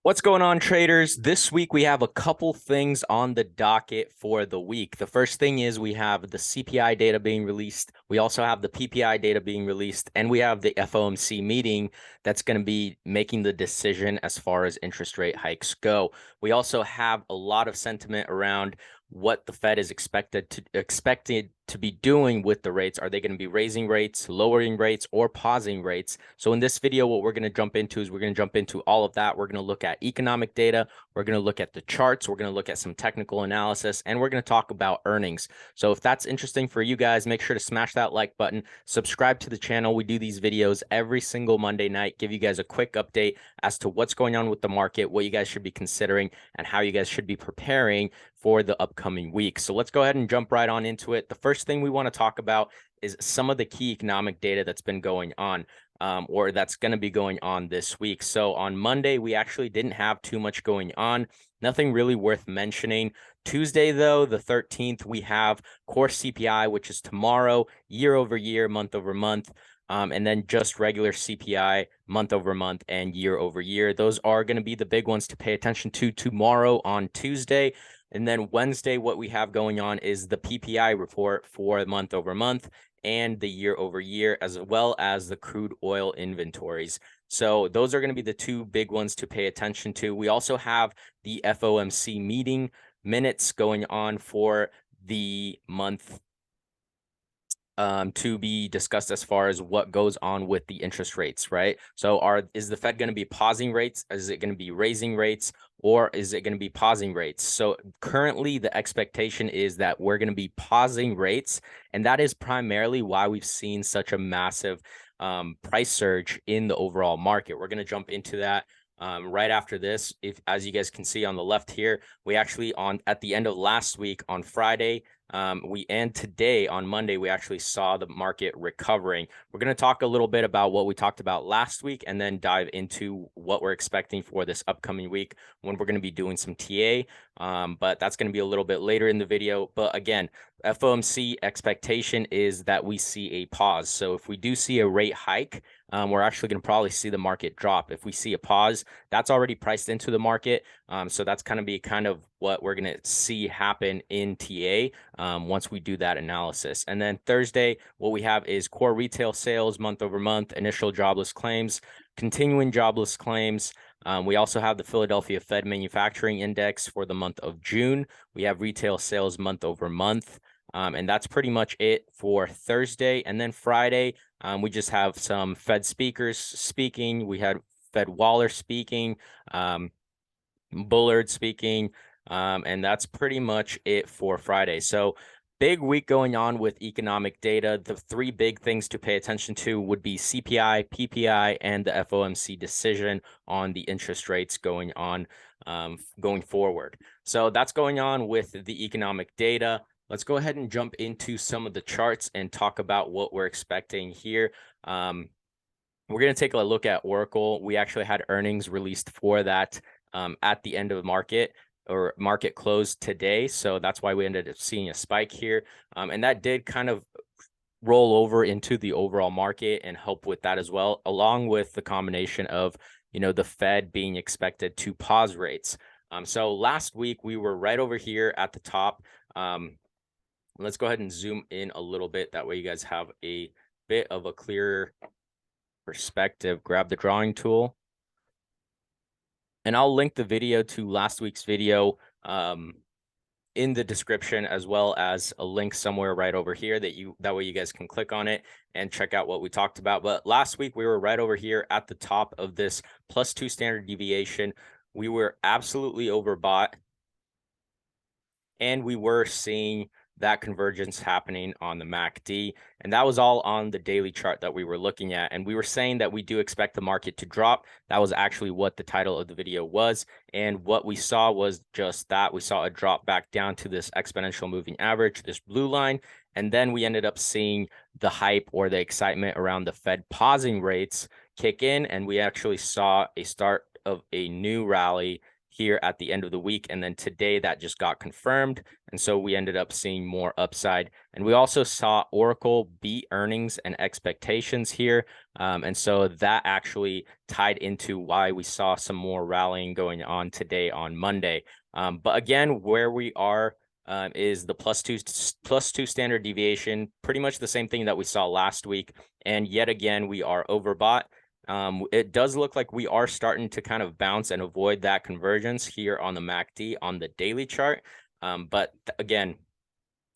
What's going on, traders? This week we have a couple things on the docket for the week. The first thing is we have the CPI data being released. We also have the PPI data being released, and we have the FOMC meeting that's going to be making the decision as far as interest rate hikes go. We also have a lot of sentiment around what the Fed is expected to be doing with the rates. Are they going to be raising rates, lowering rates, or pausing rates? So in this video, what we're going to jump into is we're going to jump into all of that. We're going to look at economic data. We're going to look at the charts. We're going to look at some technical analysis, and we're going to talk about earnings. So if that's interesting for you guys, make sure to smash that like button, subscribe to the channel. We do these videos every single Monday night, give you guys a quick update as to what's going on with the market, what you guys should be considering, and how you guys should be preparing for the upcoming week. So let's go ahead and jump right on into it. The first thing we want to talk about is some of the key economic data that's been going on, or that's going to be going on this week. So on Monday, we actually didn't have too much going on. Nothing really worth mentioning. Tuesday, though, the 13th, we have core CPI, which is tomorrow, year over year, month over month. And then just regular CPI month over month and year over year. Those are going to be the big ones to pay attention to tomorrow on Tuesday. And then Wednesday, what we have going on is the PPI report for month over month and the year over year, as well as the crude oil inventories. So those are going to be the two big ones to pay attention to. We also have the FOMC meeting minutes going on for the month to be discussed as far as what goes on with the interest rates, right? So is the Fed going to be pausing rates? Is it going to be raising rates? Or is it going to be pausing rates? So currently the expectation is that we're going to be pausing rates. And that is primarily why we've seen such a massive price surge in the overall market. We're going to jump into that right after this. As you guys can see on the left here, we actually at the end of last week on Friday, and today on Monday, we actually saw the market recovering. We're going to talk a little bit about what we talked about last week and then dive into what we're expecting for this upcoming week when we're going to be doing some TA. But that's going to be a little bit later in the video. But again, FOMC expectation is that we see a pause. So if we do see a rate hike, we're actually going to probably see the market drop. If we see a pause, that's already priced into the market. So that's kind of what we're going to see happen in TA once we do that analysis. And then Thursday, what we have is core retail sales month over month, initial jobless claims, continuing jobless claims. We also have the Philadelphia Fed Manufacturing Index for the month of June. We have retail sales month over month. And that's pretty much it for Thursday. And then Friday, we just have some Fed speakers speaking. We had Fed Waller speaking, Bullard speaking, and that's pretty much it for Friday. So big week going on with economic data. The three big things to pay attention to would be CPI, PPI, and the FOMC decision on the interest rates going on going forward. So that's going on with the economic data. Let's go ahead and jump into some of the charts and talk about what we're expecting here. We're going to take a look at Oracle. We actually had earnings released for that at the end of the market or market close today. So that's why we ended up seeing a spike here. And that did kind of roll over into the overall market and help with that as well, along with the combination of, the Fed being expected to pause rates. So last week we were right over here at the top. Let's go ahead and zoom in a little bit. That way you guys have a bit of a clearer perspective. Grab the drawing tool. And I'll link the video to last week's video in the description, as well as a link somewhere right over here that way you guys can click on it and check out what we talked about. But last week we were right over here at the top of this +2 standard deviation. We were absolutely overbought, and we were seeing that convergence happening on the MACD. And that was all on the daily chart that we were looking at. And we were saying that we do expect the market to drop. That was actually what the title of the video was. And what we saw was just that. We saw a drop back down to this exponential moving average, this blue line. And then we ended up seeing the hype or the excitement around the Fed pausing rates kick in. And we actually saw a start of a new rally here at the end of the week. And then today that just got confirmed. And so we ended up seeing more upside. And we also saw Oracle beat earnings and expectations here. And so that actually tied into why we saw some more rallying going on today on Monday. But again, where we are is the plus two standard deviation, pretty much the same thing that we saw last week. And yet again, we are overbought. It does look like we are starting to kind of bounce and avoid that convergence here on the MACD on the daily chart. But again,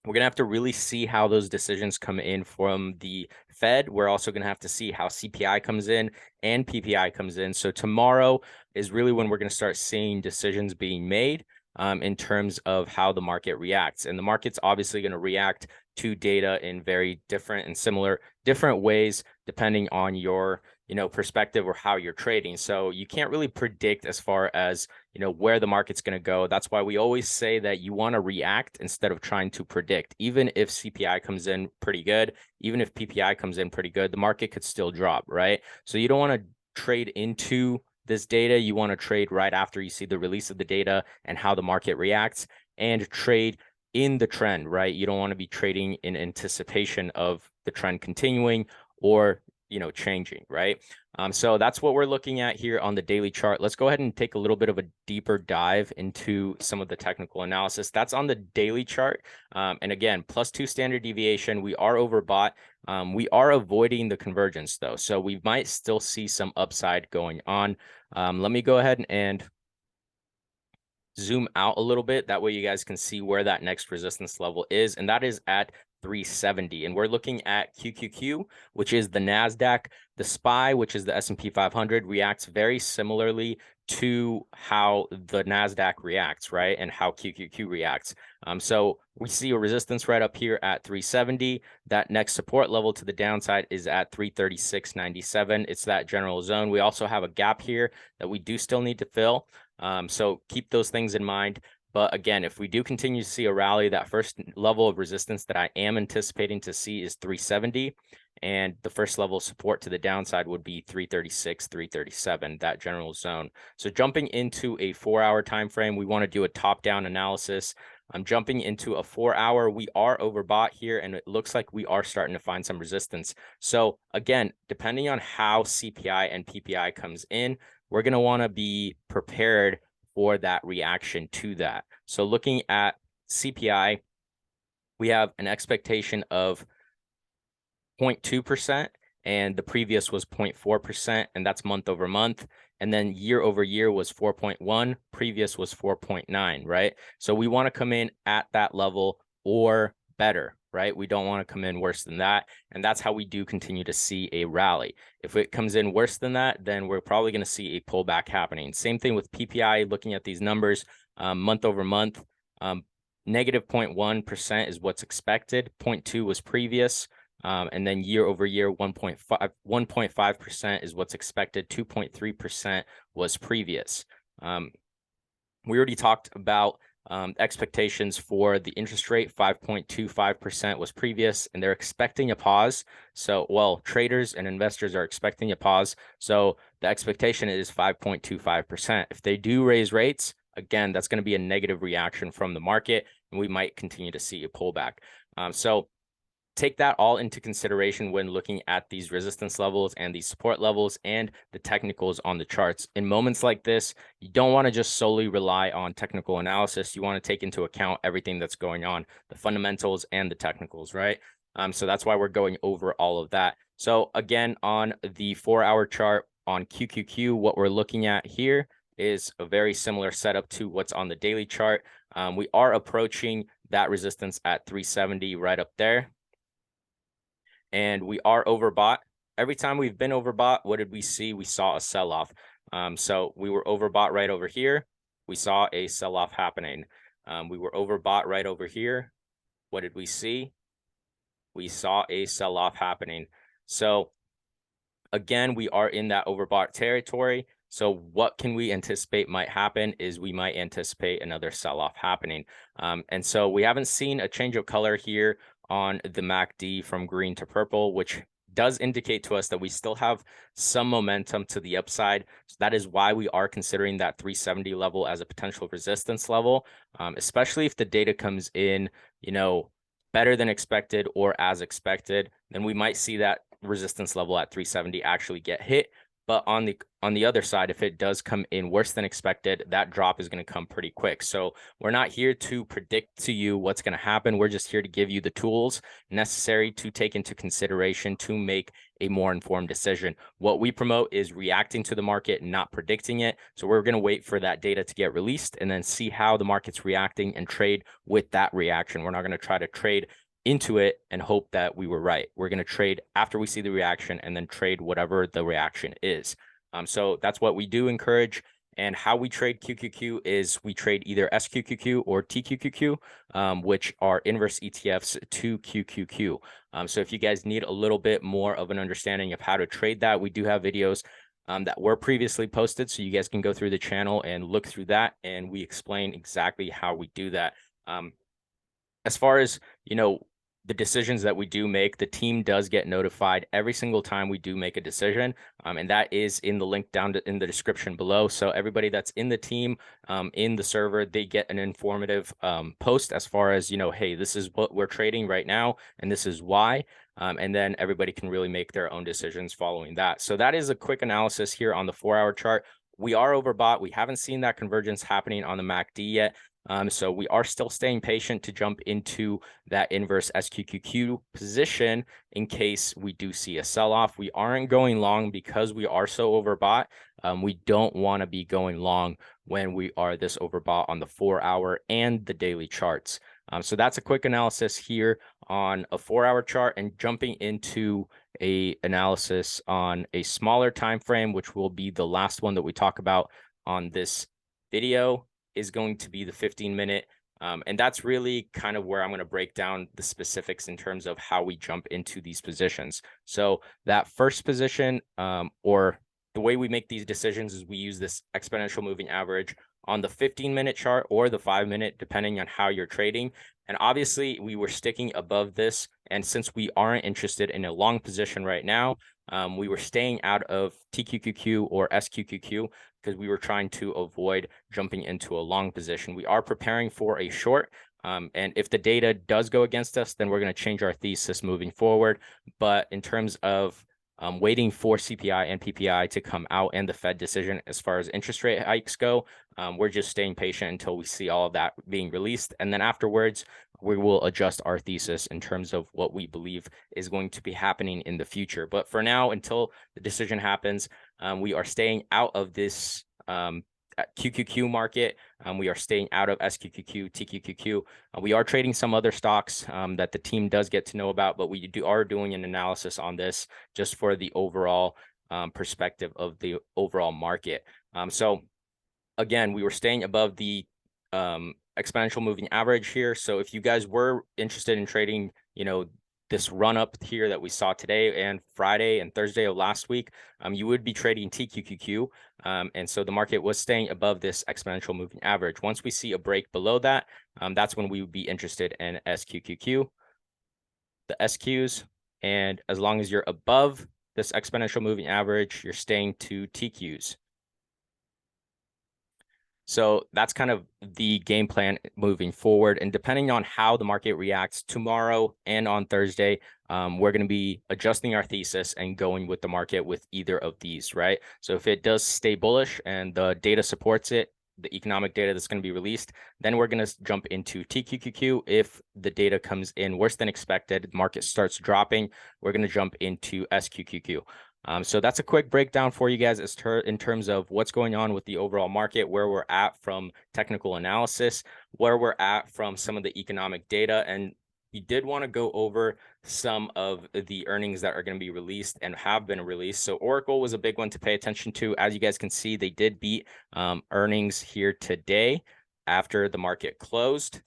we're going to have to really see how those decisions come in from the Fed. We're also going to have to see how CPI comes in and PPI comes in. So tomorrow is really when we're going to start seeing decisions being made in terms of how the market reacts. And the market's obviously going to react to data in very different and different ways, depending on your perspective or how you're trading. So you can't really predict as far as where the market's going to go. That's why we always say that you want to react instead of trying to predict. Even if CPI comes in pretty good, even if PPI comes in pretty good, the market could still drop, right? So you don't want to trade into this data. You want to trade right after you see the release of the data and how the market reacts, and trade in the trend, right? You don't want to be trading in anticipation of the trend continuing or changing, right? So that's what we're looking at here on the daily chart. Let's go ahead and take a little bit of a deeper dive into some of the technical analysis. That's on the daily chart. And again, plus two standard deviation, we are overbought. We are avoiding the convergence though. So we might still see some upside going on. Let me go ahead and zoom out a little bit. That way you guys can see where that next resistance level is. And that is at 370. And we're looking at QQQ, which is the NASDAQ. The SPY, which is the S&P 500, reacts very similarly to how the NASDAQ reacts, right? And how QQQ reacts. So we see a resistance right up here at 370. That next support level to the downside is at 336.97. It's that general zone. We also have a gap here that we do still need to fill. So keep those things in mind. But again, if we do continue to see a rally, that first level of resistance that I am anticipating to see is 370. And the first level of support to the downside would be 336, 337, that general zone. So jumping into a 4-hour time frame, we want to do a top-down analysis. I'm jumping into a 4-hour. We are overbought here, and it looks like we are starting to find some resistance. So again, depending on how CPI and PPI comes in, we're going to want to be prepared for that reaction to that. So looking at CPI, we have an expectation of 0.2%, and the previous was 0.4%, and that's month over month. And then year over year was 4.1, previous was 4.9, right? So we want to come in at that level or better, right? We don't want to come in worse than that. And that's how we do continue to see a rally. If it comes in worse than that, then we're probably going to see a pullback happening. Same thing with PPI, looking at these numbers, month over month, negative 0.1% is what's expected. 0.2 was previous. And then year over year, 1.5% is what's expected. 2.3% was previous. We already talked about expectations for the interest rate. 5.25% was previous, and they're expecting a pause. So, well, traders and investors are expecting a pause. So the expectation is 5.25%. If they do raise rates, again, that's going to be a negative reaction from the market, and we might continue to see a pullback. So take that all into consideration when looking at these resistance levels and these support levels and the technicals on the charts. In moments like this, you don't want to just solely rely on technical analysis. You want to take into account everything that's going on, the fundamentals and the technicals, right? So that's why we're going over all of that. So again, on the 4-hour chart on QQQ, what we're looking at here is a very similar setup to what's on the daily chart. We are approaching that resistance at 370 right up there. And we are overbought. Every time we've been overbought, what did we see? We saw a sell-off. So we were overbought right over here. We saw a sell-off happening. We were overbought right over here. What did we see? We saw a sell-off happening. So again, we are in that overbought territory. So what can we anticipate might happen is we might anticipate another sell-off happening. And so we haven't seen a change of color here on the MACD from green to purple, which does indicate to us that we still have some momentum to the upside. So that is why we are considering that 370 level as a potential resistance level, especially if the data comes in, better than expected or as expected, then we might see that resistance level at 370 actually get hit. But on the other side, if it does come in worse than expected, that drop is going to come pretty quick. So we're not here to predict to you what's going to happen. We're just here to give you the tools necessary to take into consideration to make a more informed decision. What we promote is reacting to the market, not predicting it. So we're going to wait for that data to get released and then see how the market's reacting and trade with that reaction. We're not going to try to trade into it and hope that we were right. We're going to trade after we see the reaction and then trade whatever the reaction is. So that's what we do encourage. And how we trade QQQ is we trade either SQQQ or TQQQ, which are inverse ETFs to QQQ. So if you guys need a little bit more of an understanding of how to trade that, we do have videos that were previously posted. So you guys can go through the channel and look through that. And we explain exactly how we do that. As far as, the decisions that we do make, the team does get notified every single time we do make a decision. And that is in the link down in the description below. So everybody that's in the team, in the server, they get an informative post as far as, hey, this is what we're trading right now, and this is why. And then everybody can really make their own decisions following that. So that is a quick analysis here on the 4-hour chart. We are overbought. We haven't seen that convergence happening on the MACD yet. So we are still staying patient to jump into that inverse SQQQ position in case we do see a sell-off. We aren't going long because we are so overbought. We don't want to be going long when we are this overbought on the 4-hour and the daily charts. So that's a quick analysis here on a 4-hour chart, and jumping into a analysis on a smaller time frame, which will be the last one that we talk about on this video, is going to be the 15-minute. And that's really kind of where I'm going to break down the specifics in terms of how we jump into these positions. So that first position, or the way we make these decisions, is we use this exponential moving average on the 15-minute chart or the 5-minute, depending on how you're trading. And obviously we were sticking above this. And since we aren't interested in a long position right now, we were staying out of TQQQ or SQQQ because we were trying to avoid jumping into a long position. We are preparing for a short. And if the data does go against us, then we're going to change our thesis moving forward. But in terms of waiting for CPI and PPI to come out and the Fed decision as far as interest rate hikes go, we're just staying patient until we see all of that being released. And then afterwards, we will adjust our thesis in terms of what we believe is going to be happening in the future. But for now, until the decision happens, we are staying out of this QQQ market. We are staying out of SQQQ, TQQQ. We are trading some other stocks that the team does get to know about, but we are doing an analysis on this just for the overall perspective of the overall market. So again, we were staying above the exponential moving average here. So if you guys were interested in trading, this run up here that we saw today and Friday and Thursday of last week, you would be trading TQQQ. And so the market was staying above this exponential moving average. Once we see a break below that, that's when we would be interested in SQQQ, the SQs. And as long as you're above this exponential moving average, you're staying to TQs. So that's kind of the game plan moving forward. And depending on how the market reacts tomorrow and on Thursday, we're going to be adjusting our thesis and going with the market with either of these, right? So if it does stay bullish and the data supports it, the economic data that's going to be released, then we're going to jump into TQQQ. If the data comes in worse than expected, the market starts dropping, we're going to jump into SQQQ. So that's a quick breakdown for you guys in terms of what's going on with the overall market, where we're at from technical analysis, where we're at from some of the economic data. And we did want to go over some of the earnings that are going to be released and have been released. So Oracle was a big one to pay attention to. As you guys can see, they did beat earnings here today after the market closed.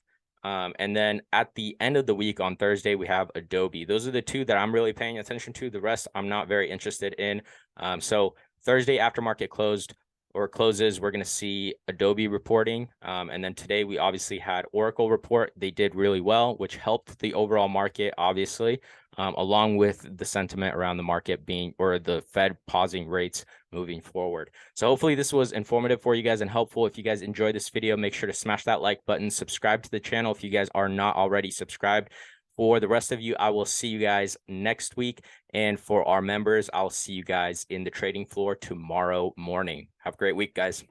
And then at the end of the week on Thursday, we have Adobe. Those are the two that I'm really paying attention to. The rest I'm not very interested in. So Thursday after market closed, or closes, we're going to see Adobe reporting. And then today we obviously had Oracle report. They did really well, which helped the overall market, obviously, along with the sentiment around the market being, or the Fed pausing rates moving forward. So hopefully this was informative for you guys and helpful. If you guys enjoyed this video, make sure to smash that like button, subscribe to the channel if you guys are not already subscribed. For the rest of you, I will see you guys next week. And for our members, I'll see you guys in the trading floor tomorrow morning. Have a great week, guys.